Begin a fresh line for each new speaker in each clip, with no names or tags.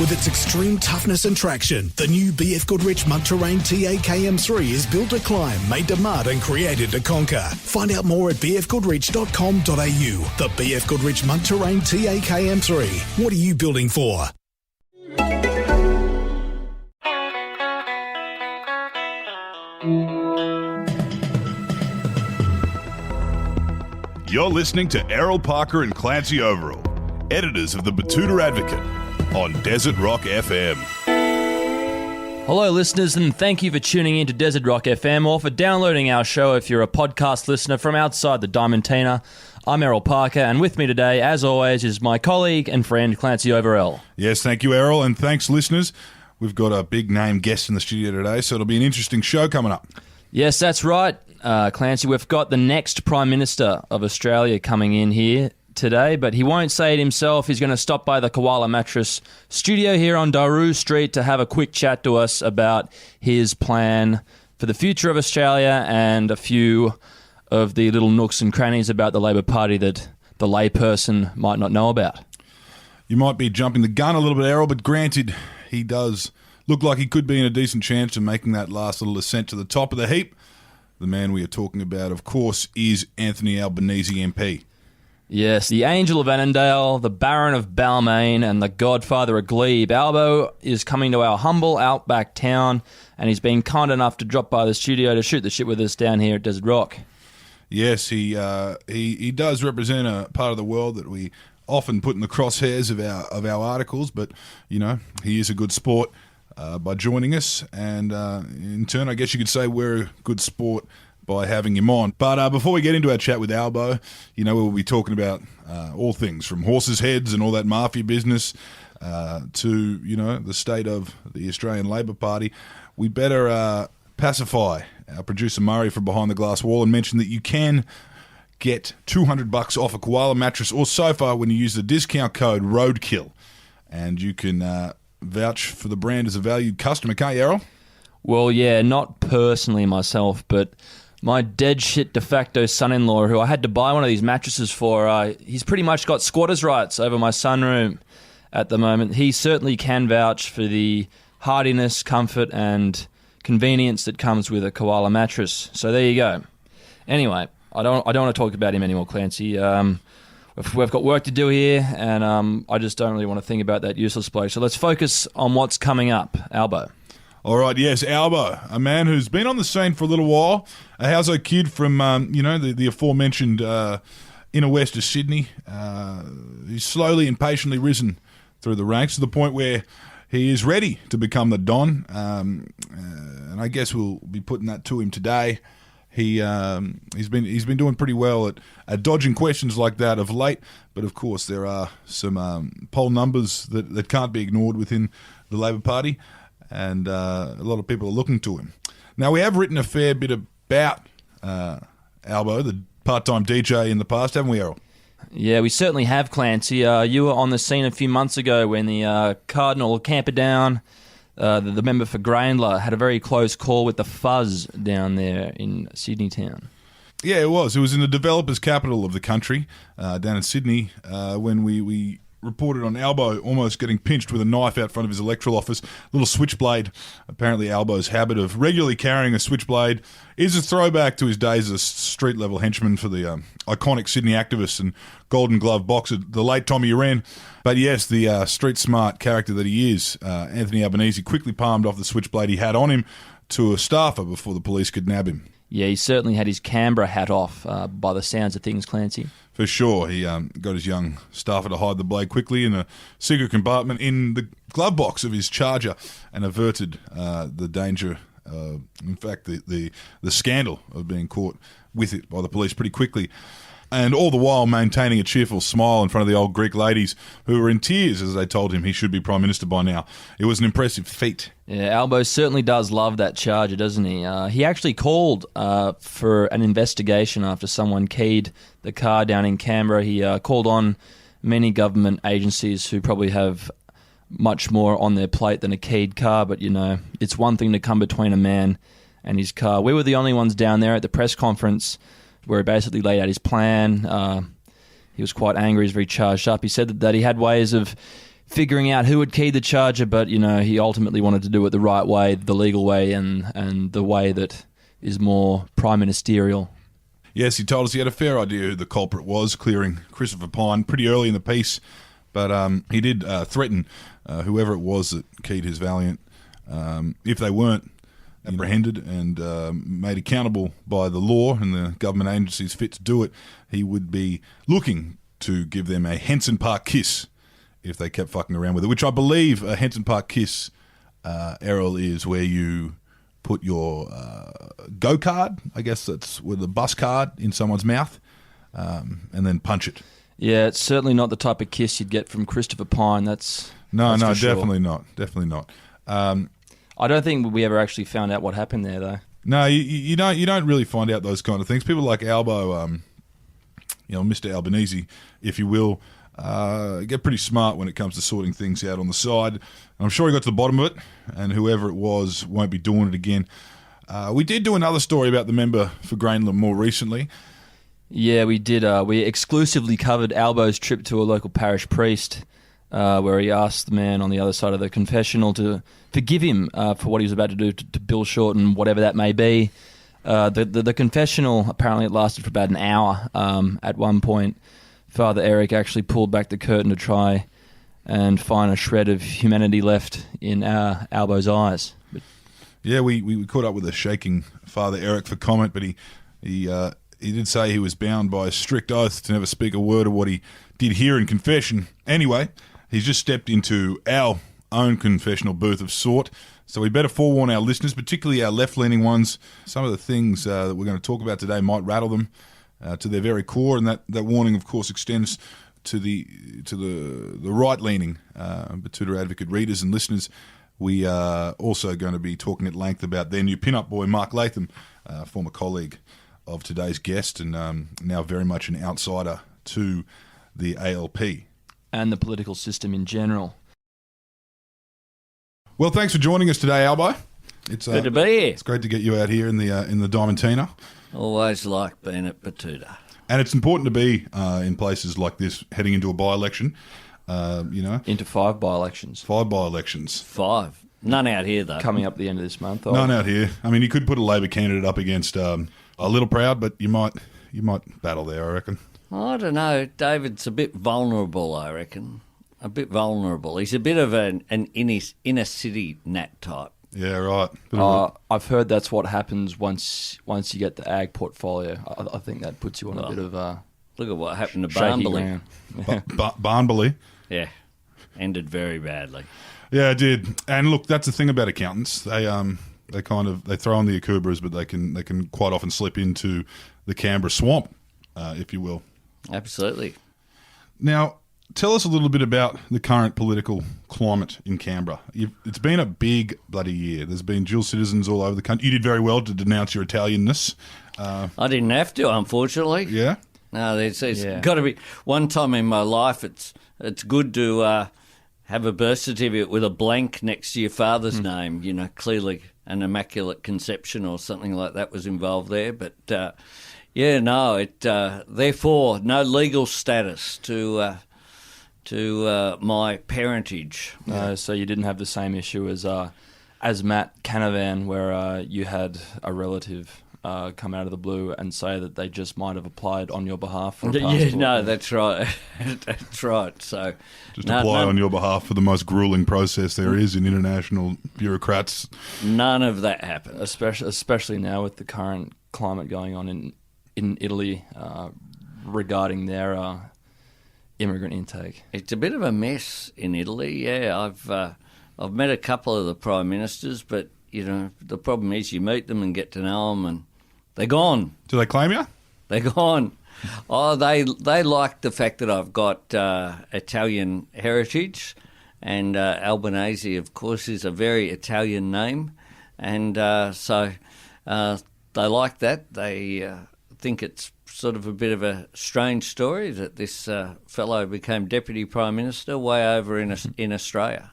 With its extreme toughness and traction, the new BF Goodrich Mud Terrain TAKM3 is built to climb, made to mud and created to conquer. Find out more at bfgoodrich.com.au. The BF Goodrich Mud Terrain TAKM3. What are you building for?
You're listening to Errol Parker and Clancy Overall, editors of the Batuta Advocate, on Desert Rock FM.
Hello, listeners, and thank you for tuning in to Desert Rock FM or for downloading our show if you're a podcast listener from outside the Diamantina. I'm Errol Parker, and with me today, as always, is my colleague and friend, Clancy Overall.
Yes, thank you, Errol, and thanks, listeners. We've got a big-name guest in the studio today, so it'll be an interesting show coming up.
Yes, that's right, Clancy. We've got the next Prime Minister of Australia coming in here today, but he won't say it himself. He's going to stop by the Koala Mattress Studio here on Daru Street to have a quick chat to us about his plan for the future of Australia and a few of the little nooks and crannies about the Labor Party that the layperson might not know about.
You might be jumping the gun a little bit, Errol, but granted, he does look like he could be in a decent chance of making that last little ascent to the top of the heap. The man we are talking about, of course, is Anthony Albanese MP.
Yes, the Angel of Annandale, the Baron of Balmain, and the Godfather of Glebe. Albo is coming to our humble outback town, and he's been kind enough to drop by the studio to shoot the shit with us down here at Desert Rock. Yes,
he does represent a part of the world that we often put in the crosshairs of our articles, but you know, he is a good sport by joining us, and in turn, I guess you could say we're a good sport by having him on. But before we get into our chat with Albo, you know, we'll be talking about all things from horses' heads and all that mafia business to, you know, the state of the Australian Labor Party. We better pacify our producer Murray from behind the glass wall and mention that you can get $200 off a Koala mattress or sofa when you use the discount code ROADKILL, and you can vouch for the brand as a valued customer, can't you, Errol?
Well, yeah, not personally myself, but my dead shit de facto son-in-law, who I had to buy one of these mattresses for, he's pretty much got squatters' rights over my sunroom at the moment. He certainly can vouch for the hardiness, comfort, and convenience that comes with a Koala mattress. So there you go. Anyway, I don't want to talk about him anymore, Clancy. We've got work to do here, and I just don't really want to think about that useless bloke. So let's focus on what's coming up. Albo.
All right, yes, Albo, a man who's been on the scene for a little while, a household kid from, the aforementioned inner west of Sydney. He's slowly and patiently risen through the ranks to the point where he is ready to become the Don, and I guess we'll be putting that to him today. He's been doing pretty well at dodging questions like that of late, but of course there are some poll numbers that can't be ignored within the Labor Party, and a lot of people are looking to him. Now, we have written a fair bit about Albo, the part-time DJ, in the past, haven't we, Errol?
Yeah, we certainly have, Clancy. You were on the scene a few months ago when the Cardinal Camperdown, the member for Graindler, had a very close call with the Fuzz down there in Sydney town.
Yeah, it was. It was in the developers' capital of the country, down in Sydney, when we reported on Albo almost getting pinched with a knife out front of his electoral office. Little switchblade. Apparently Albo's habit of regularly carrying a switchblade is a throwback to his days as a street-level henchman for the iconic Sydney activist and Golden Glove boxer, the late Tommy Uren. But yes, the street-smart character that he is, Anthony Albanese, quickly palmed off the switchblade he had on him to a staffer before the police could nab him.
Yeah, he certainly had his Canberra hat off by the sounds of things, Clancy.
For sure. He got his young staffer to hide the blade quickly in a secret compartment in the glove box of his Charger and averted the danger, in fact, the scandal of being caught with it by the police pretty quickly. And all the while maintaining a cheerful smile in front of the old Greek ladies who were in tears as they told him he should be Prime Minister by now. It was an impressive feat.
Yeah, Albo certainly does love that Charger, doesn't he? He actually called for an investigation after someone keyed the car down in Canberra. He called on many government agencies who probably have much more on their plate than a keyed car, but, you know, it's one thing to come between a man and his car. We were the only ones down there at the press conference where he basically laid out his plan. He was quite angry. He was very charged up. He said that he had ways of figuring out who had keyed the charger, but he ultimately wanted to do it the right way, the legal way, and the way that is more prime ministerial.
Yes, he told us he had a fair idea who the culprit was, clearing Christopher Pyne pretty early in the piece, but he did threaten whoever it was that keyed his Valiant, if they weren't apprehended and made accountable by the law and the government agencies fit to do it, he would be looking to give them a Henson Park kiss if they kept fucking around with it, which I believe a Henson Park kiss, Errol, is where you put your go card, I guess that's with a bus card, in someone's mouth, and then punch it.
Yeah, it's certainly not the type of kiss you'd get from Christopher Pyne. That's
definitely not.
I don't think we ever actually found out what happened there, though.
No, you don't really find out those kind of things. People like Albo, Mr. Albanese, if you will, get pretty smart when it comes to sorting things out on the side. I'm sure he got to the bottom of it, and whoever it was won't be doing it again. We did do another story about the member for Grainland more recently.
Yeah, we did. We exclusively covered Albo's trip to a local parish priest, where he asked the man on the other side of the confessional to forgive him for what he was about to do to Bill Shorten, whatever that may be. The confessional, apparently it lasted for about an hour. At one point, Father Eric actually pulled back the curtain to try and find a shred of humanity left in Albo's eyes.
Yeah, we caught up with a shaking Father Eric for comment, but he did say he was bound by a strict oath to never speak a word of what he did hear in confession. Anyway, he's just stepped into our own confessional booth of sort, so we better forewarn our listeners, particularly our left-leaning ones. Some of the things that we're going to talk about today might rattle them to their very core, and that warning, of course, extends to the right-leaning Batuta Advocate readers and listeners. We are also going to be talking at length about their new pin-up boy, Mark Latham, former colleague of today's guest and now very much an outsider to the ALP.
And the political system in general.
Well, thanks for joining us today, Albo. It's
good to be here.
It's great to get you out here in the Diamantina.
Always like being at Batuta.
And it's important to be in places like this, heading into a by-election.
Into 5 by-elections.
5 by-elections.
5. None out here, though.
Coming up at the end of this month.
None out here. I mean, you could put a Labor candidate up against a Little Proud, but you might battle there, I reckon.
I don't know. David's a bit vulnerable, I reckon. A bit vulnerable. He's a bit of an inner city Nat type.
Yeah, right.
I've heard that's what happens once you get the ag portfolio. I think that puts you on a bit of
look at what happened to Barnsley.
Barnsley.
Yeah, ended very badly.
Yeah, it did. And look, that's the thing about accountants. They throw on the Akubras, but they can quite often slip into the Canberra swamp, if you will.
Absolutely.
Now, tell us a little bit about the current political climate in Canberra. It's been a big bloody year. There's been dual citizens all over the country. You did very well to denounce your Italianness.
I didn't have to, unfortunately.
Yeah?
No, there's got to be one time in my life. It's good to have a birth certificate with a blank next to your father's name. You know, clearly an immaculate conception or something like that was involved there. But therefore no legal status to my parentage.
So you didn't have the same issue as Matt Canavan, where you had a relative come out of the blue and say that they just might have applied on your behalf for a passport.
Yeah, no, that's right. That's right. So
just apply on your behalf for the most grueling process there is in international bureaucrats.
None of that happened.
Especially now with the current climate going on in Italy regarding their immigrant intake.
It's a bit of a mess in Italy. Yeah, I've met a couple of the prime ministers, but you know the problem is you meet them and get to know them, and they're gone.
Do they claim you?
They're gone. Oh, they like the fact that I've got Italian heritage, and Albanese, of course, is a very Italian name, and so they like that. They think it's sort of a bit of a strange story that this fellow became Deputy Prime Minister way over in Australia.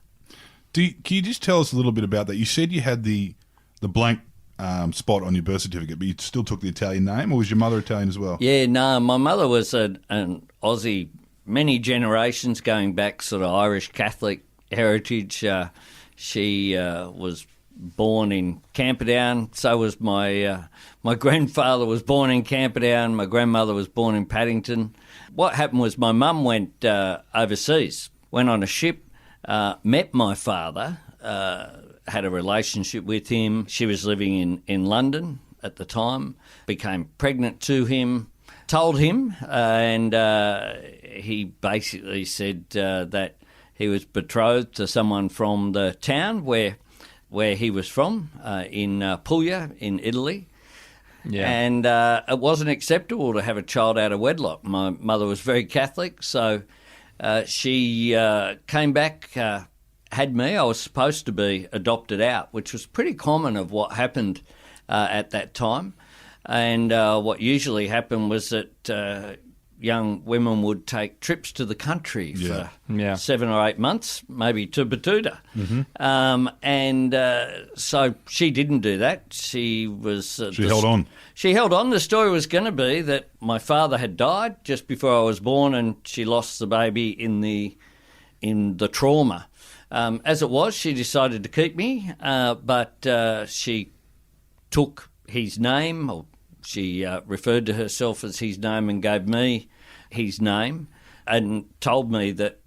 Can you just tell us a little bit about that? You said you had the blank spot on your birth certificate, but you still took the Italian name, or was your mother Italian as well?
Yeah, no, my mother was an Aussie many generations going back, sort of Irish Catholic heritage. She was born in Camperdown. So was my grandfather was born in Camperdown. My grandmother was born in Paddington. What happened was my mum went overseas, went on a ship, met my father, had a relationship with him. She was living in London at the time, became pregnant to him, told him, and he basically said that he was betrothed to someone from the town where he was from, in Puglia, in Italy.
Yeah.
And it wasn't acceptable to have a child out of wedlock. My mother was very Catholic, so she came back, had me. I was supposed to be adopted out, which was pretty common of what happened at that time. And what usually happened was that young women would take trips to the country for 7 or 8 months, maybe to Batuta. So she didn't do that. She was...
she held on.
She held on. The story was going to be that my father had died just before I was born, and she lost the baby in the trauma. As it was, she decided to keep me, but she took his name, or she referred to herself as his name and gave me his name and told me that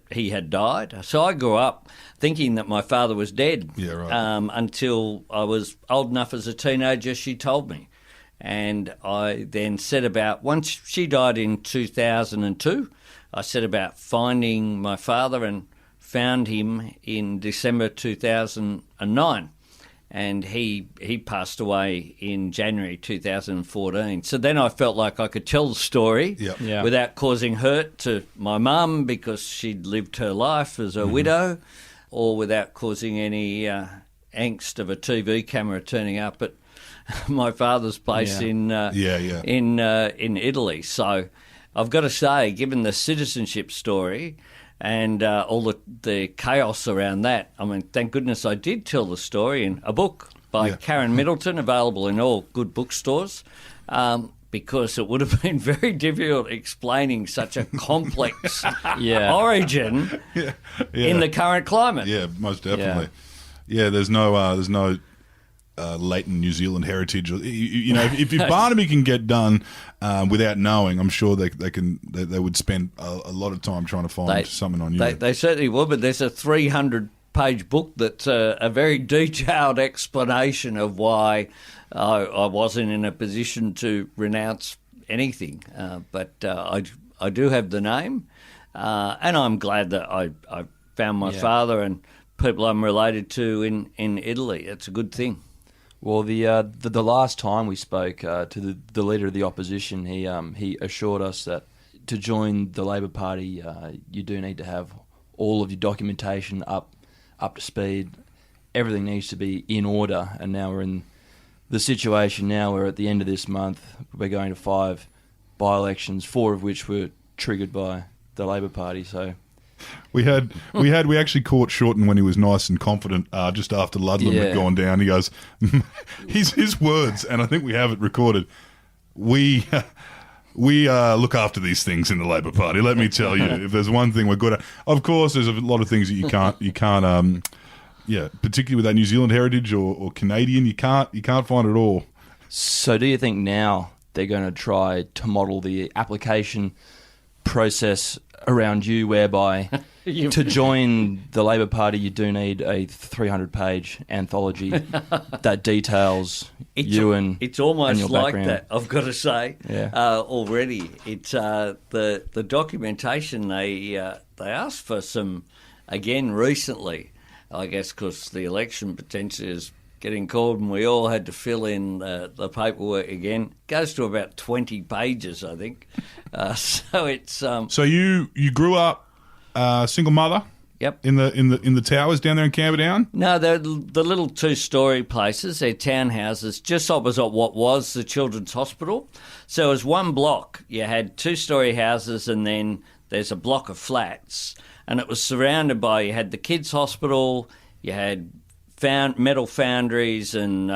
he had died. So I grew up thinking that my father was dead.
Yeah, right.
Until I was old enough as a teenager, she told me. And I then set about, once she died in 2002, I set about finding my father and found him in December 2009. And he passed away in January 2014. So then I felt like I could tell the story without causing hurt to my mum because she'd lived her life as a widow, or without causing any angst of a TV camera turning up at my father's place in Italy. So I've got to say, given the citizenship story and all the chaos around that, I mean, thank goodness I did tell the story in a book by Karen Middleton, available in all good bookstores, because it would have been very difficult explaining such a complex origin in the current climate.
Yeah, most definitely. Yeah, there's no latent New Zealand heritage. You know, if Barnaby can get done without knowing, I'm sure they would spend a lot of time trying to find something on you.
They certainly would, but there's a 300-page book that's a very detailed explanation of why I wasn't in a position to renounce anything. But I do have the name, and I'm glad that I found my father and people I'm related to in Italy. It's a good thing.
Well, the last time we spoke to the leader of the opposition, he assured us that to join the Labor Party, you do need to have all of your documentation up to speed. Everything needs to be in order, and now we're in the situation now where at the end of this month we're going to 5 by-elections, 4 of which were triggered by the Labor Party. So.
We actually caught Shorten when he was nice and confident just after Ludlam had gone down. He goes, his words, and I think we have it recorded. We look after these things in the Labor Party. Let me tell you, if there's one thing we're good at, of course, there's a lot of things that you can't, particularly with that New Zealand heritage or Canadian, you can't find it all.
So, do you think now they're going to try to model the application process around you, whereby to join the Labor Party you do need a 300-page anthology that details
it's almost
and your
like
background.
that, I've got to say. Already it's the documentation they asked for some again recently, I guess, because the election potentially is getting called and we all had to fill in the paperwork again. It goes to about 20 pages, I think. So it's
So you grew up single mother?
Yep.
In the towers down there in Camperdown?
No, they're the little 2-storey places. They're townhouses just opposite what was the Children's Hospital. So it was one block. You had 2-storey houses and then there's a block of flats. And it was surrounded by, you had the kids' hospital, you had metal foundries and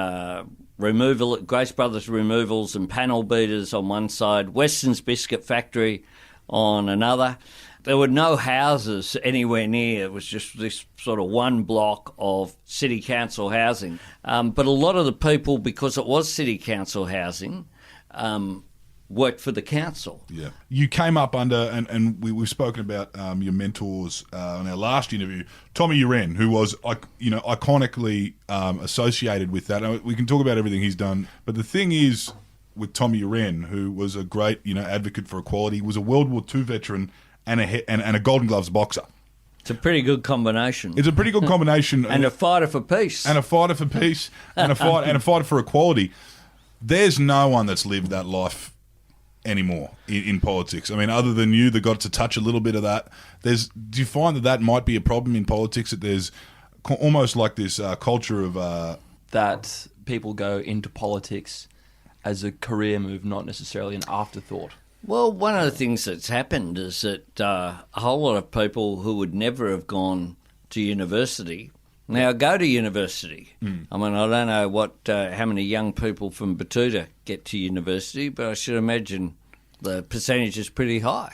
Grace Brothers removals and panel beaters on one side, Weston's biscuit factory on another. There were no houses anywhere near. It was just this sort of one block of city council housing. But a lot of the people, because it was city council housing, worked for the council.
Yeah. You came up under, and we've spoken about your mentors in our last interview, Tommy Uren, who was, iconically associated with that. And we can talk about everything he's done, but the thing is, with Tommy Uren, who was a great, advocate for equality, was a World War II veteran and a Golden Gloves boxer.
It's a pretty good combination.
It's a pretty good combination.
And a fighter for peace.
And a fighter for peace. and a fighter for equality. There's no one that's lived that life anymore in politics. I mean, other than you that got to touch a little bit of that. Do you find that might be a problem in politics, that there's almost like this culture of...
that people go into politics as a career move, not necessarily an afterthought?
Well, one of the things that's happened is that a whole lot of people who would never have gone to university now go to university. I mean, I don't know how many young people from Batuta get to university, but I should imagine the percentage is pretty high.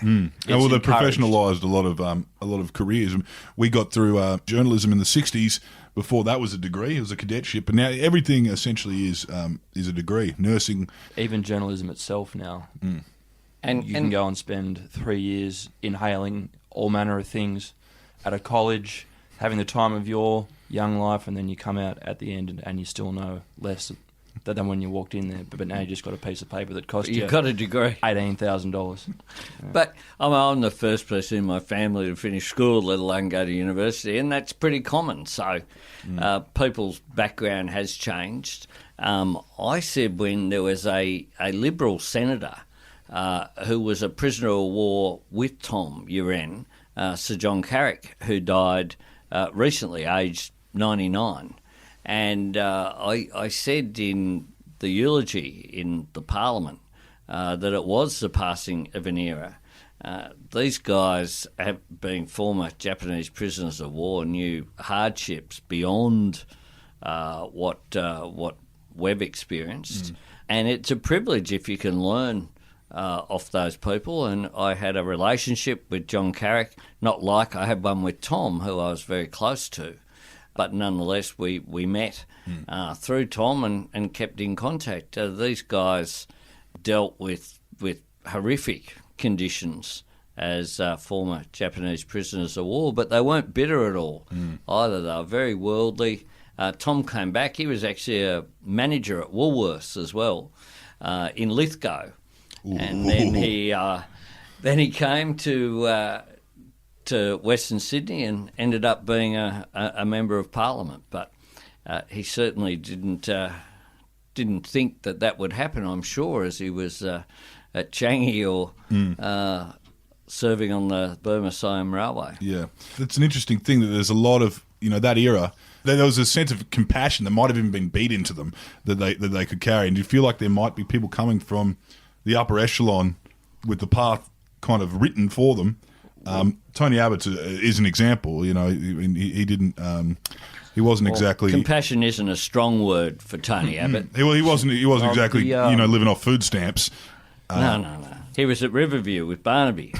Well, they've professionalised a lot of careers. We got through journalism in the 60s. Before that was a degree, it was a cadetship, but now everything essentially is a degree. Nursing,
even journalism itself now. And you can go and spend 3 years inhaling all manner of things at a college, having the time of your young life, and then you come out at the end and you still know less than when you walked in there. But now you just got a piece of paper that cost you...
You've got a degree.
$18,000. Yeah.
But I'm the first person in my family to finish school, let alone go to university, and that's pretty common. So people's background has changed. I said when there was a Liberal senator who was a prisoner of war with Tom Uren, Sir John Carrick, who died recently, aged 99. And I said in the eulogy in the Parliament that it was the passing of an era. These guys, being former Japanese prisoners of war, knew hardships beyond what we've experienced. And it's a privilege if you can learn off those people. And I had a relationship with John Carrick, not like I had one with Tom, who I was very close to. But nonetheless, we met through Tom and kept in contact. These guys dealt with horrific conditions as former Japanese prisoners of war, but they weren't bitter at all either. They were very worldly. Tom came back. He was actually a manager at Woolworths as well in Lithgow. Ooh. And then he came to Western Sydney and ended up being a member of Parliament. But he certainly didn't think that would happen, I'm sure, as he was at Changi or serving on the Burma-Siam Railway.
Yeah. It's an interesting thing that there's a lot of, that era, there was a sense of compassion that might have even been beat into them that they could carry. And do you feel like there might be people coming from the upper echelon with the path kind of written for them? Tony Abbott is an example. He didn't. He wasn't exactly.
Compassion isn't a strong word for Tony Abbott.
He wasn't exactly living off food stamps.
No. He was at Riverview with Barnaby.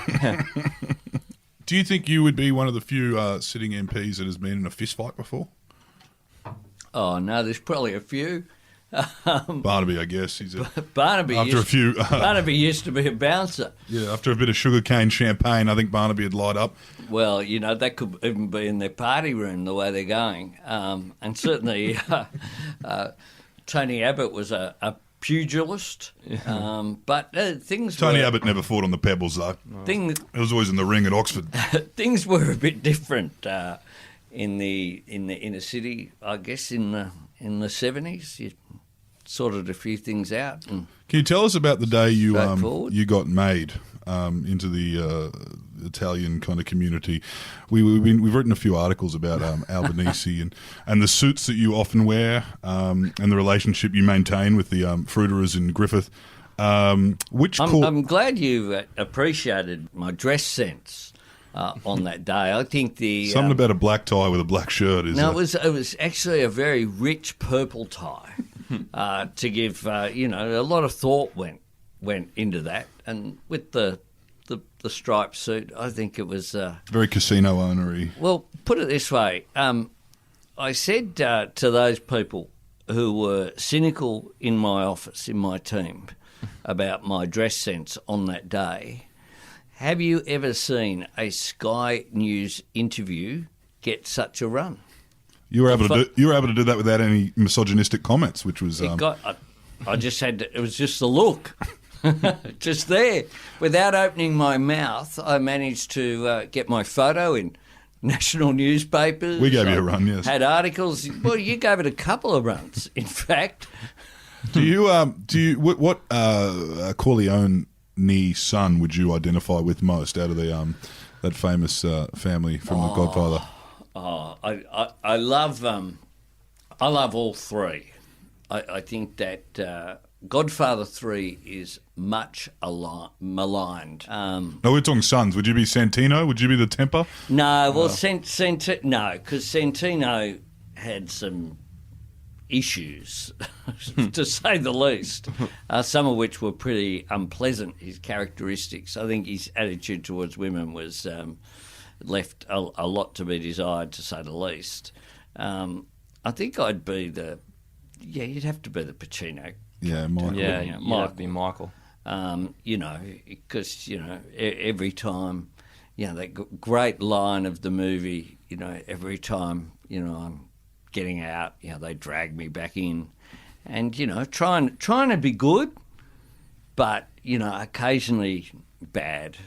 Do you think you would be one of the few sitting MPs that has been in a fist fight before?
Oh no, there's probably a few.
Barnaby, I guess.
Barnaby used to be a bouncer.
Yeah, after a bit of sugarcane champagne, I think Barnaby had light up.
Well, that could even be in their party room the way they're going. And certainly Tony Abbott was a pugilist. But
Tony Abbott never fought on the pebbles, though. It was always in the ring at Oxford.
Things were a bit different in the inner city, I guess, in the 70s. You sorted a few things out. And
can you tell us about the day you got made into the Italian kind of community? We've written a few articles about Albanese and the suits that you often wear and the relationship you maintain with the fruiterers in Griffith. I'm
glad you appreciated my dress sense. On that day, I think
something about a black tie with a black shirt is.
No, it was actually a very rich purple tie. To give a lot of thought went into that, and with the the striped suit. I think it was
very casino ownery.
Well, put it this way. I said to those people who were cynical in my office, in my team, about my dress sense on that day, have you ever seen a Sky News interview get such a run?
You were able to do that without any misogynistic comments, which was.
I just had to, it was just the look, just there. Without opening my mouth, I managed to get my photo in national newspapers.
We gave you a run, yes.
Had articles. Well, you gave it a couple of runs, in fact.
What Corleone son would you identify with most out of the that famous family from The Godfather?
I love all three. I think that Godfather 3 is much maligned.
No, we're talking sons. Would you be Santino? Would you be the temper?
No, well, no, because Santino had some issues, to say the least, some of which were pretty unpleasant, his characteristics. I think his attitude towards women was left a lot to be desired, to say the least. I think I'd be you'd have to be the Pacino.
Yeah, Michael.
Yeah, you'd have to be Michael.
Because, every time, that great line of the movie, every time, I'm getting out, they drag me back in. And, trying to be good, but, occasionally bad.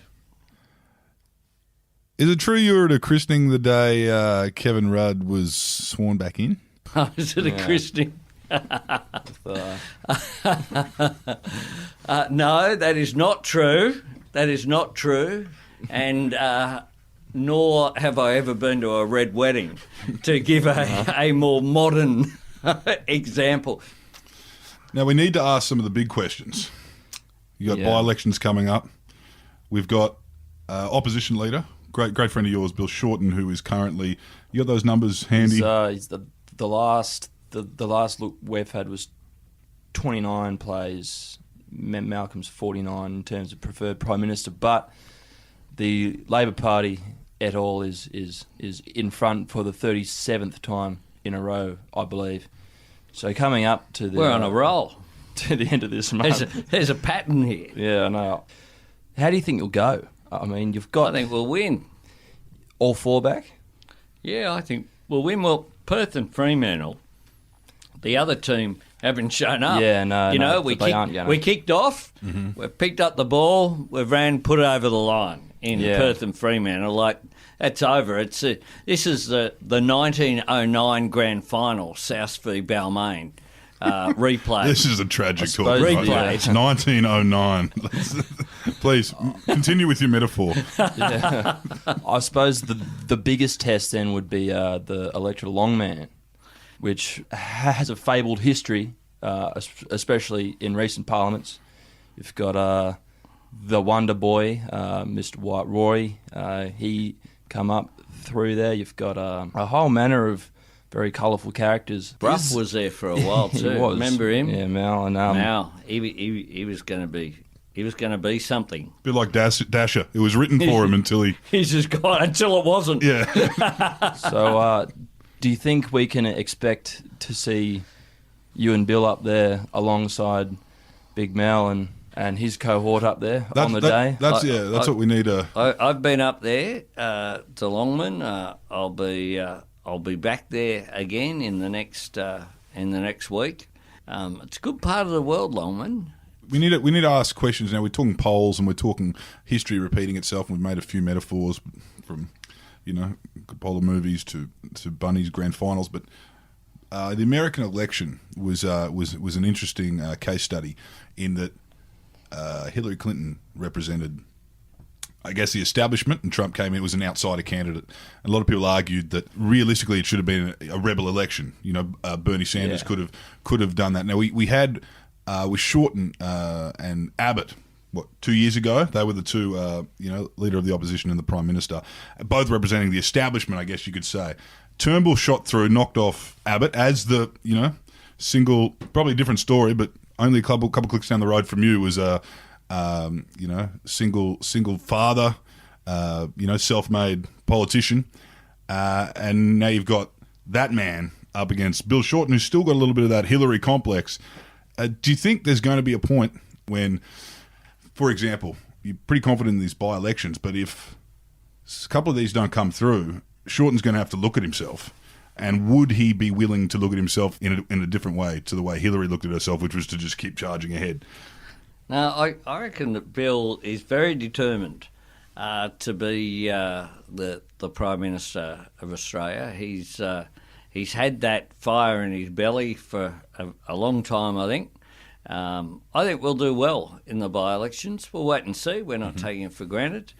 Is it true you were at a christening the day Kevin Rudd was sworn back in?
I was at a christening. No, that is not true. That is not true. And nor have I ever been to a red wedding, to give a more modern example.
Now, we need to ask some of the big questions. You got by-elections coming up. We've got opposition leader, great friend of yours, Bill Shorten, who is currently... You got those numbers handy?
He's the last look we've had was 29 plays. Malcolm's 49 in terms of preferred Prime Minister, but the Labor Party et al. is in front for the 37th time in a row, I believe. So coming up to the...
We're on a roll.
To the end of this month.
There's a pattern here.
Yeah, I know. How do you think you'll go? I mean, you've got...
I think we'll win.
All four back?
Yeah, I think we'll win. Well, Perth and Fremantle, the other team haven't shown up.
Yeah,
we kicked off, we've picked up the ball, we've put it over the line in Perth and Fremantle. Like, that's over. This is the 1909 grand final, South v Balmain. Replay.
This is a tragic talk.
Replay.
Right? It's 1909. Please, continue with your metaphor.
Yeah. I suppose the biggest test then would be the electoral longman, which has a fabled history, especially in recent parliaments. You've got the Wonder Boy, Mr. White Roy. He come up through there. You've got a whole manner of very colourful characters.
Bruff was there for a while too.
He was.
Remember him?
Yeah, Mal. And
Mal. He was going to be. He was going to be something.
A bit like Dasher. It was written for him until he...
He's just gone until it wasn't.
Yeah.
So, do you think we can expect to see you and Bill up there alongside Big Mal and his cohort up there on the day?
That's what we need.
I've been up there to Longman. I'll be back there again in the next week. It's a good part of the world, Longman.
We need to ask questions now. We're talking polls and we're talking history repeating itself. And we've made a few metaphors from, Coppola movies to Bunny's grand finals. But the American election was an interesting case study in that Hillary Clinton represented, I guess, the establishment, and Trump came in. It was an outsider candidate. And a lot of people argued that realistically it should have been a rebel election. Bernie Sanders could have done that. Now we had. With Shorten and Abbott, 2 years ago? They were the two, leader of the opposition and the Prime Minister, both representing the establishment, I guess you could say. Turnbull shot through, knocked off Abbott as the, single, probably different story, but only a couple clicks down the road from you was single father, self-made politician, and now you've got that man up against Bill Shorten, who's still got a little bit of that Hillary complex. Do you think there's going to be a point when, for example, you're pretty confident in these by-elections, but if a couple of these don't come through, Shorten's going to have to look at himself? And would he be willing to look at himself in a different way to the way Hillary looked at herself, which was to just keep charging ahead?
Now, I reckon that Bill is very determined to be the Prime Minister of Australia. He's had that fire in his belly for a long time, I think. I think we'll do well in the by-elections. We'll wait and see. We're not taking it for granted.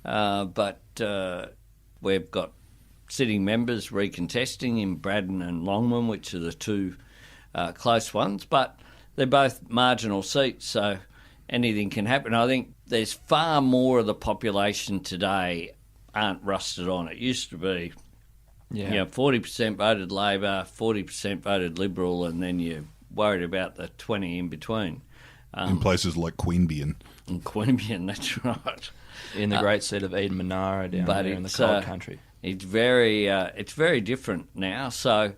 But we've got sitting members recontesting in Braddon and Longman, which are the two close ones. But they're both marginal seats, so anything can happen. I think there's far more of the population today aren't rusted on. It used to be 40% voted Labor, 40% voted Liberal, and then you worried about the 20 in between.
In places like Queanbeyan.
In Queanbeyan, that's right.
In the great seat of Eden Monaro down there in the cold country.
It's very different now, so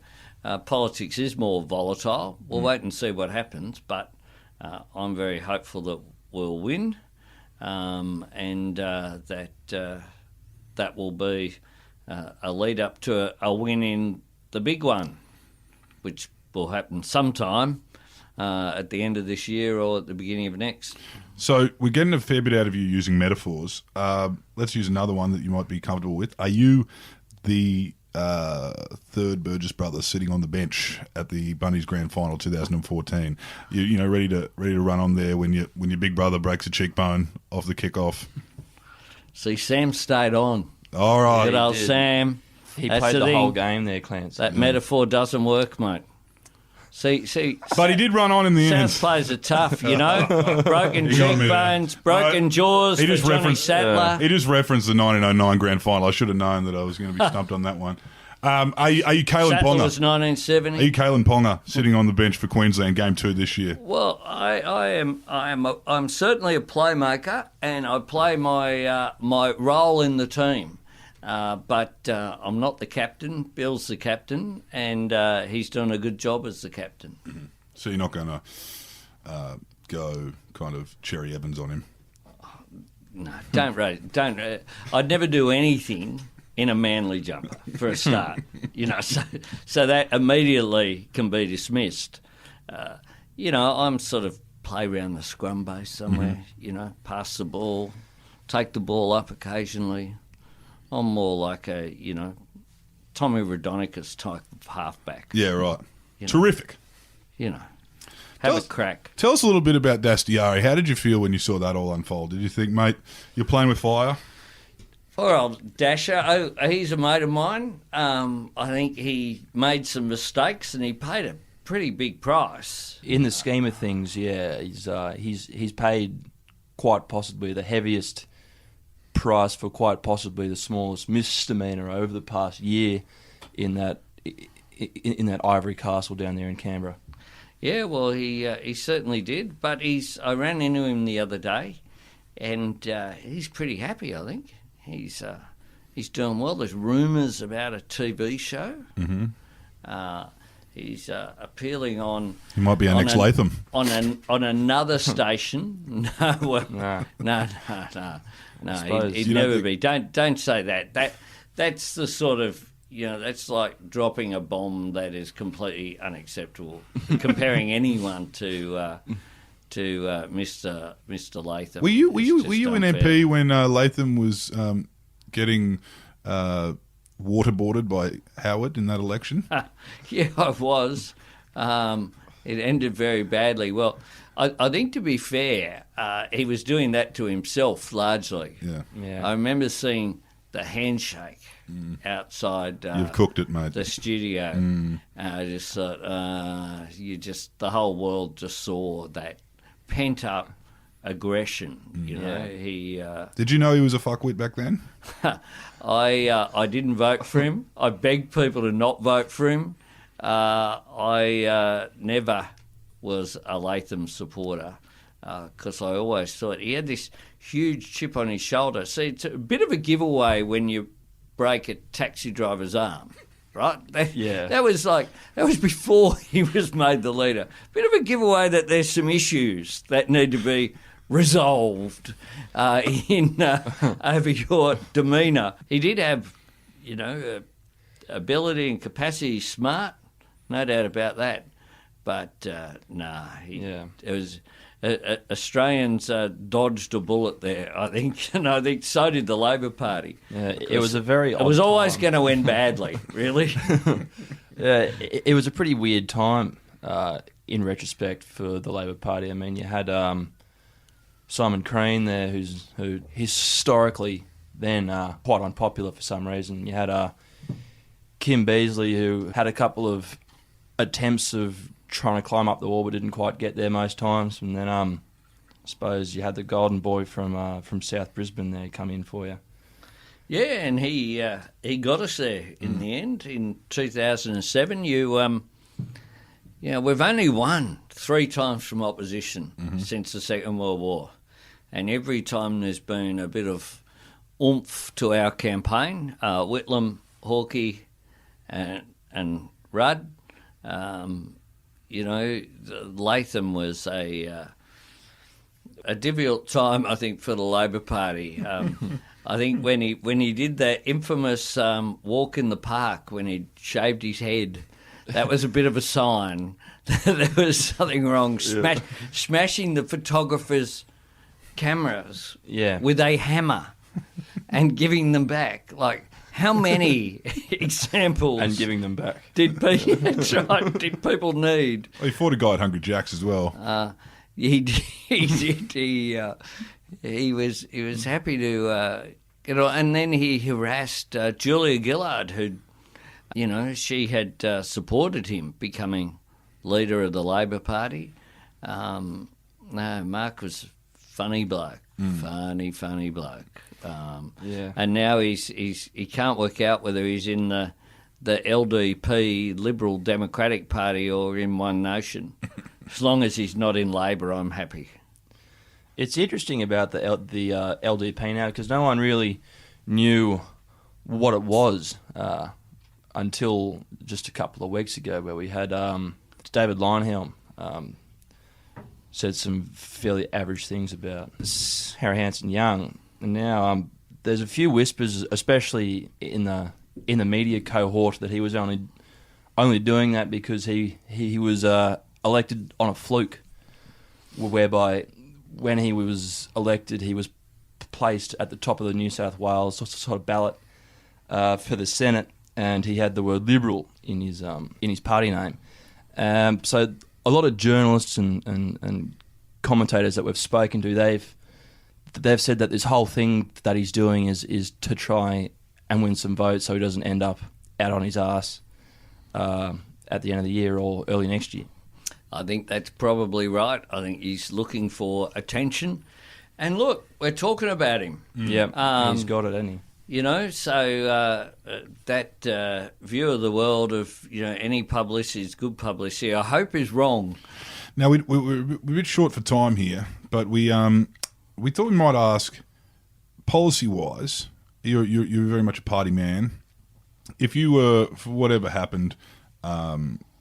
politics is more volatile. We'll wait and see what happens, but I'm very hopeful that we'll win, and that will be a lead up to a win in the big one, which will happen sometime at the end of this year or at the beginning of next.
So we're getting a fair bit out of you using metaphors. Let's use another one that you might be comfortable with. Are you the third Burgess brother sitting on the bench at the Bunnies Grand Final 2014? You ready to run on there when your big brother breaks a cheekbone off the kickoff? See,
Sam stayed on.
All right,
good old Sam.
He played the whole game there, Clance.
That metaphor doesn't work, mate. See,
but he did run on in the end.
South players are tough, broken cheekbones, broken jaws for Johnny Sattler.
He just referenced the 1909 Grand Final. I should have known that I was going to be stumped on that one. Are you Kalen
Sattler
Ponga?
Was 1970.
Are you Kalen Ponga sitting on the bench for Queensland Game 2 this year?
Well, I'm certainly a playmaker, and I play my role in the team. But I'm not the captain. Bill's the captain, and he's doing a good job as the captain.
Mm-hmm. So you're not going to go kind of Cherry Evans on him?
No, don't. I'd never do anything in a Manly jumper for a start. So that immediately can be dismissed. I'm sort of play around the scrum base somewhere. Mm-hmm. Pass the ball, take the ball up occasionally. I'm more like a, Tommy Radonicus type of halfback.
Yeah, right. Terrific.
Have a crack.
Tell us a little bit about Dastiari. How did you feel when you saw that all unfold? Did you think, mate, you're playing with fire?
Poor old Dasher. He's a mate of mine. I think he made some mistakes and he paid a pretty big price.
In the scheme of things, yeah, he's paid quite possibly the heaviest price for quite possibly the smallest misdemeanor over the past year in that ivory castle down there in Canberra.
Yeah, well, he certainly did. But I ran into him the other day, and he's pretty happy. I think he's doing well. There's rumours about a TV show. Mm-hmm. He's appealing on.
He might be our next Latham
on another station. No, he'd never be. Don't say that. That's the sort of that's like dropping a bomb that is completely unacceptable. Comparing anyone to Mr. Latham.
Were you an MP when Latham was getting waterboarded by Howard in that election?
Yeah, I was. It ended very badly. Well, I think, to be fair, he was doing that to himself largely.
Yeah.
I remember seeing the handshake outside.
You've cooked it, mate.
The studio. I just thought, the whole world just saw that pent up aggression. He.
Did you know he was a fuckwit back then?
I didn't vote for him. I begged people to not vote for him. I never was a Latham supporter. because I always thought he had this huge chip on his shoulder. See, it's a bit of a giveaway when you break a taxi driver's arm, right? That was before he was made the leader. Bit of a giveaway that there's some issues that need to be resolved over your demeanour. He did have, ability and capacity, smart, no doubt about that. But it was Australians dodged a bullet there, I think, and I think so did the Labor Party.
Yeah, it was a very.
It was always going to end badly, really.
Yeah, it was a pretty weird time in retrospect for the Labor Party. I mean, you had Simon Crean there, who historically then quite unpopular for some reason. You had Kim Beazley, who had a couple of attempts of trying to climb up the wall but didn't quite get there most times. And then I suppose you had the golden boy from South Brisbane there come in for you.
Yeah, and he got us there in the end. In 2007, we've only won 3 times from opposition since the Second World War. And every time there's been a bit of oomph to our campaign, Whitlam, Hawkey and Rudd, Latham was a difficult time, I think, for the Labor Party. I think when he did that infamous walk in the park when he shaved his head, that was a bit of a sign that there was something wrong. Smashing the photographer's cameras with a hammer and giving them back. Like, how many examples
and giving them back
did people need?
Well, he fought a guy at Hungry Jack's as well.
He did. He was happy to, and then he harassed Julia Gillard, who, she had supported him becoming leader of the Labor Party. No, Mark was funny bloke, funny bloke. And now he can't work out whether he's in the LDP, Liberal Democratic Party, or in One Nation. As long as he's not in Labor, I'm happy.
It's interesting about the LDP now because no one really knew what it was until just a couple of weeks ago, where we had David Leinhelm said some fairly average things about Harry Hanson-Young. And now there's a few whispers, especially in the media cohort, that he was only doing that because he was elected on a fluke, whereby when he was elected, he was placed at the top of the New South Wales sort of ballot for the Senate, and he had the word Liberal in his party name. So a lot of journalists and commentators that we've spoken to, they've said that this whole thing that he's doing is to try and win some votes so he doesn't end up out on his arse at the end of the year or early next year.
I think that's probably right. I think he's looking for attention. And look, we're talking about him.
Yeah, he's got it, hasn't he?
So that view of the world of, any publicity is good publicity, I hope is wrong.
Now, we're a bit short for time here, but we thought we might ask, policy-wise, you're very much a party man. If you were, for whatever happened,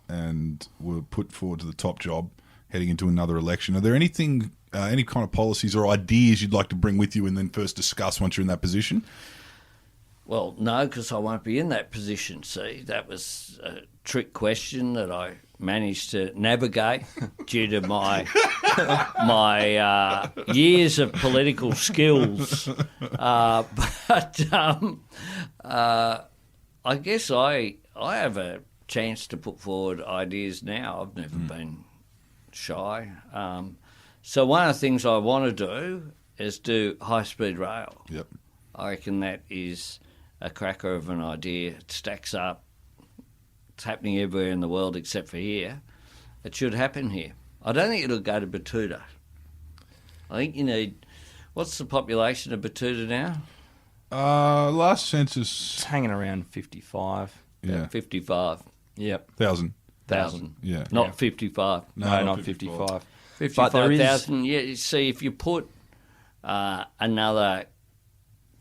and were put forward to the top job heading into another election, are there any kind of policies or ideas you'd like to bring with you and then first discuss once you're in that position?
Well, no, because I won't be in that position, see. That was a trick question that I managed to navigate due to my years of political skills. But I guess I have a chance to put forward ideas now. I've never been shy. So one of the things I want to do is do high-speed rail.
Yep.
I reckon that is a cracker of an idea. It stacks up. It's happening everywhere in the world except for here. It should happen here. I don't think it'll go to Batuta. I think you need... What's the population of Batuta now?
Last census...
It's hanging around 55.
Yeah.
55.
Yep.
1,000.
1,000.
Yeah.
Not 55.
No, not 55.
55,000. Yeah, you see, if you put another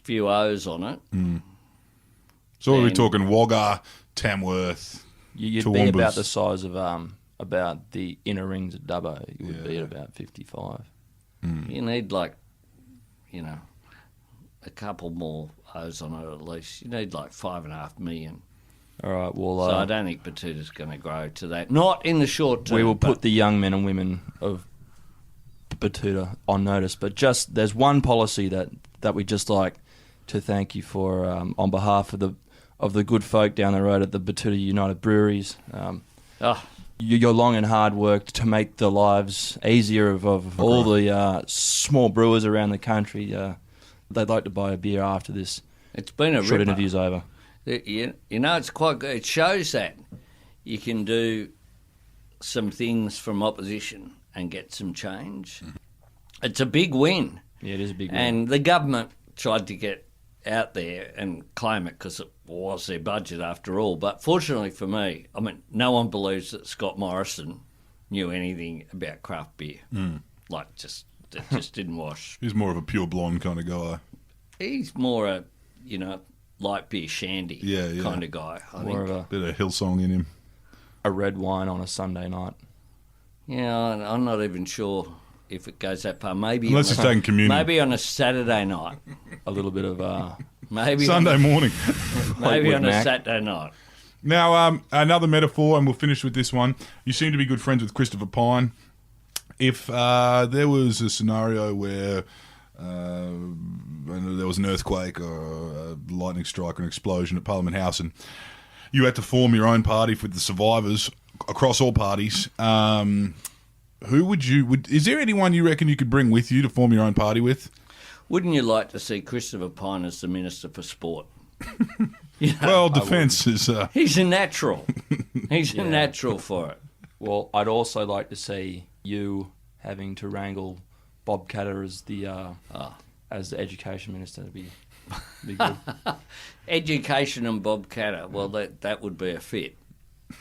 few O's on it...
So are we talking Wagga, Tamworth,
You'd
Toowoomba's?
be about the size of about the inner rings at Dubbo. You would be at about 55.
You need, like, a couple more O's on it at least. You need like 5.5 million.
All right, well...
So I don't think Batuta's going to grow to that. Not in the short term.
We will put the young men and women of Batuta on notice, but just there's one policy that we just like to thank you for on behalf of the good folk down the road at the Batuta United Breweries. Your long and hard work to make the lives easier of all the small brewers around the country. They'd like to buy a beer after this.
It's been a
short
ripper.
interview's over.
It's quite good. It shows that you can do some things from opposition and get some change. It's a big win.
Yeah, it is a big win.
And the government tried to get out there and claim it because it was their budget after all. But fortunately for me, I mean, no one believes that Scott Morrison knew anything about craft beer. It just didn't wash.
He's more of a pure blonde kind of guy.
He's more a, light beer shandy kind of guy. I
More
think.
of a
Bit of Hillsong in him.
red wine on a Sunday night.
Yeah, I'm not even sure if it goes that far. Maybe
Unless he's taking communion.
Maybe on a Saturday night.
A little bit of...
Maybe
Sunday morning.
Maybe
Fleetwood
on a
Mac.
Saturday night.
Now, another metaphor, and we'll finish with this one. You seem to be good friends with Christopher Pine. If there was a scenario where there was an earthquake or a lightning strike or an explosion at Parliament House and you had to form your own party with the survivors across all parties, who is there anyone you reckon you could bring with you to form your own party with?
Wouldn't you like to see Christopher Pine as the Minister for Sport?
Well, defence is...
He's a natural. He's a natural for it.
Well, I'd also like to see you having to wrangle Bob Catter as the education minister. That'd be good.
Education and Bob Catter, well, that would be a fit.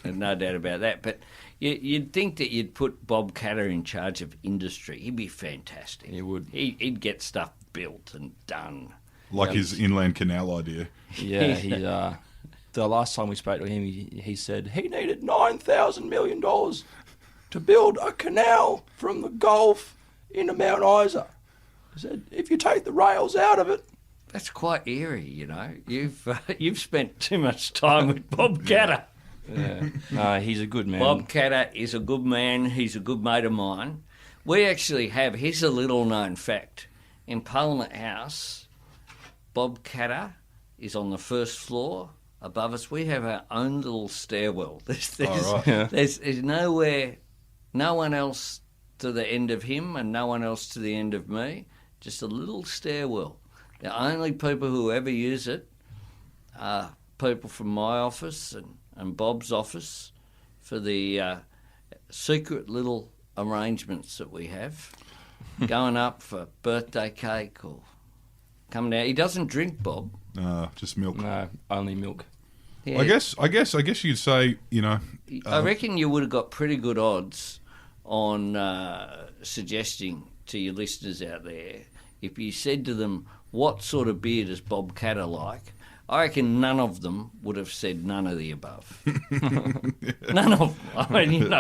There's no doubt about that. But you'd think that you'd put Bob Catter in charge of industry. He'd be fantastic.
He would.
He'd get stuff built and done.
like his inland canal idea.
Yeah, the last time we spoke to him, he said he needed $9,000 million to build a canal from the Gulf into Mount Isa. He said, if you take the rails out of it...
That's quite eerie, You've spent too much time with Bob Catter.
Yeah. No, he's a good man.
Bob Catter is a good man. He's a good mate of mine. We actually have, here's a little known fact. In Parliament House, Bob Catter is on the first floor. Above us, we have our own little stairwell. There's nowhere, no one else to the end of him and no one else to the end of me. Just a little stairwell. The only people who ever use it are people from my office and Bob's office for the secret little arrangements that we have. Going up for birthday cake or coming down. He doesn't drink, Bob.
Just milk.
No, only milk.
I
Yeah.
guess you'd say,
I reckon you would have got pretty good odds on suggesting to your listeners out there, if you said to them, what sort of beer does Bob Catter like? I reckon none of them would have said none of the above. None of them. I mean,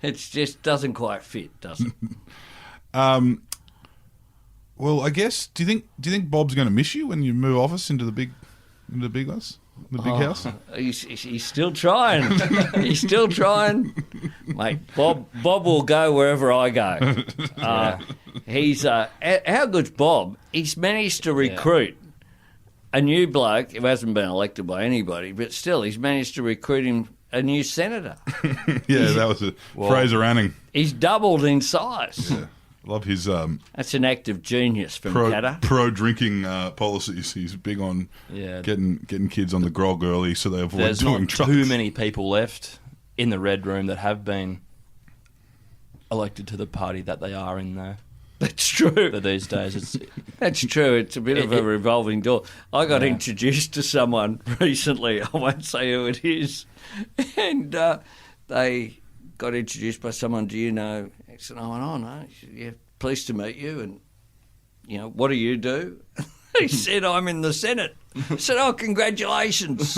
it just doesn't quite fit, does it?
Well, I guess. Do you think Bob's going to miss you when you move office into the big house, house?
He's still trying. He's still trying, mate. Bob will go wherever I go. He's how good's Bob? He's managed to recruit a new bloke who hasn't been elected by anybody, but still, he's managed to recruit him a new senator.
That was Fraser Anning.
He's doubled in size.
Yeah. Love his
That's an act of genius from Catter.
pro drinking policies. He's big on getting kids on the grog early so they avoid
There's
doing
not
drugs.
too many people left in the Red Room that have been elected to the party that they are in there.
That's true.
These days,
That's true. It's a bit of a revolving door. I got introduced to someone recently. I won't say who it is, and they got introduced by someone, do you know? He said, I went, oh, no. He said, yeah, pleased to meet you. And, what do you do? He said, I'm in the Senate. I said, oh, congratulations.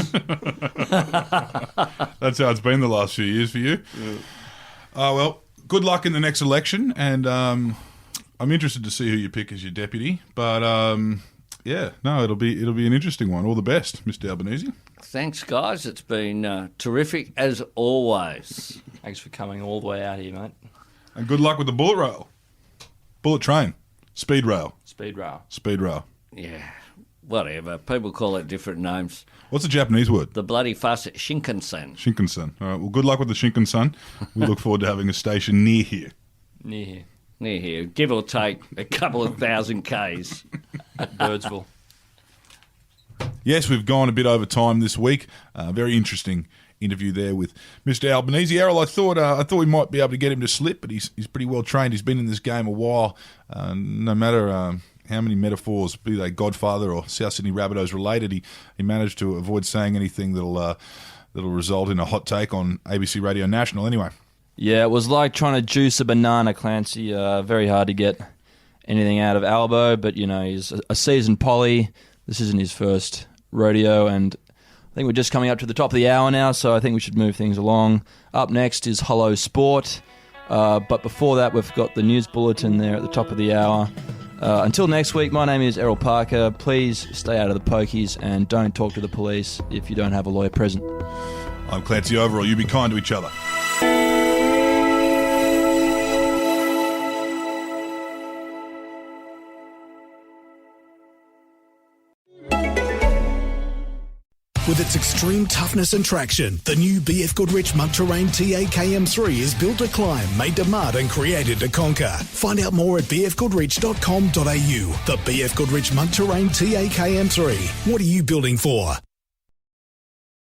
That's how it's been the last few years for you.
Yeah.
Well, good luck in the next election, and I'm interested to see who you pick as your deputy. But it'll be an interesting one. All the best, Mr. Albanese.
Thanks, guys. It's been terrific as always.
Thanks for coming all the way out here, mate.
And good luck with the bullet train, speed rail.
Speed rail.
Yeah, whatever. People call it different names.
What's the Japanese word?
The bloody fuss at Shinkansen.
Shinkansen. All right. Well, good luck with the Shinkansen. We look forward to having a station near here.
Near
here. Give or take a couple of thousand Ks.
At Birdsville.
Yes, we've gone a bit over time this week. Very interesting interview there with Mr. Albanese. Errol, I thought we might be able to get him to slip, but he's pretty well trained. He's been in this game a while. No matter how many metaphors, be they Godfather or South Sydney Rabbitohs related, he managed to avoid saying anything that'll result in a hot take on ABC Radio National anyway.
Yeah, it was like trying to juice a banana, Clancy. Very hard to get anything out of Albo, but, he's a seasoned poly. This isn't his first rodeo, and I think we're just coming up to the top of the hour now, so I think we should move things along. Up next is Hello Sport, but before that, we've got the news bulletin there at the top of the hour. Until next week, my name is Errol Parker. Please stay out of the pokies and don't talk to the police if you don't have a lawyer present.
I'm Clancy Overall. You be kind to each other.
With its extreme toughness and traction, the new BF Goodrich Mud Terrain TAKM3 is built to climb, made to mud and created to conquer. Find out more at bfgoodrich.com.au. The BF Goodrich Mud Terrain TAKM3. What are you building for?